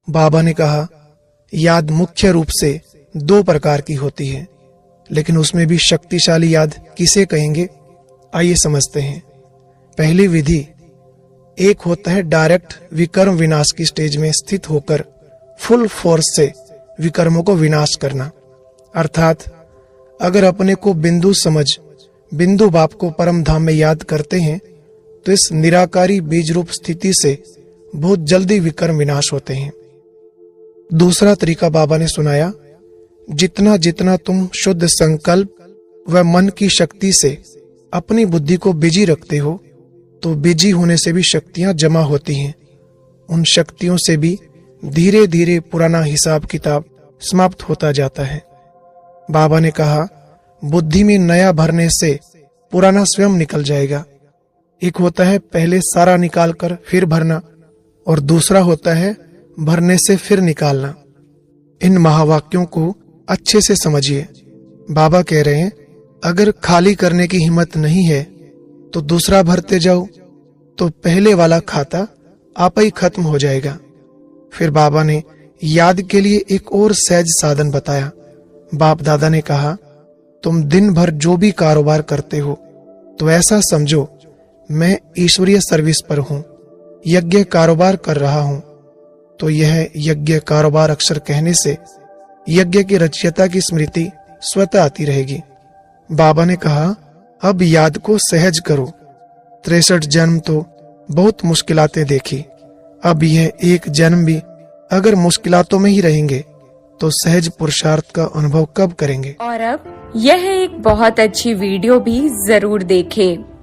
बाबा ने कहा, याद मुख्य रूप से 2 प्रकार की होती है, लेकिन उसमें भी शक्तिशाली याद किसे कहेंगे, आइए समझते हैं। पहली विधि, एक होता है डायरेक्ट विकर्म विनाश की स्टेज में स्थित होकर फुल फोर्स से विकर्मों को विनाश करना। अर्थात अगर अपने को बिंदु समझ बिंदु बाप को परम धाम में याद करते हैं तो इस निराकारी बीज रूप स्थिति से बहुत जल्दी विकर्म विनाश होते हैं। दूसरा तरीका बाबा ने सुनाया, जितना जितना तुम शुद्ध संकल्प व मन की शक्ति से अपनी बुद्धि को बिजी रखते हो तो बिजी होने से भी शक्तियां जमा होती हैं। उन शक्तियों से भी धीरे धीरे पुराना हिसाब किताब समाप्त होता जाता है। बाबा ने कहा, बुद्धि में नया भरने से पुराना स्वयं निकल जाएगा। एक होता है पहले सारा निकाल कर फिर भरना, और दूसरा होता है भरने से फिर निकालना। इन महावाक्यों को अच्छे से समझिए। बाबा कह रहे हैं, अगर खाली करने की हिम्मत नहीं है तो दूसरा भरते जाओ, तो पहले वाला खाता आप ही खत्म हो जाएगा। फिर बाबा ने याद के लिए एक और सहज साधन बताया। बाप दादा ने कहा, तुम दिन भर जो भी कारोबार करते हो तो ऐसा समझो मैं ईश्वरीय सर्विस पर हूँ, यज्ञ कारोबार कर रहा हूँ। तो यह यज्ञ कारोबार अक्षर कहने से यज्ञ की रचयिता की स्मृति स्वतः आती रहेगी। बाबा ने कहा, अब याद को सहज करो। 63 जन्म तो बहुत मुश्किलातें देखी, अब यह एक जन्म भी अगर मुश्किलातों में ही रहेंगे तो सहज पुरुषार्थ का अनुभव कब करेंगे। और अब यह एक बहुत अच्छी वीडियो भी जरूर देखें।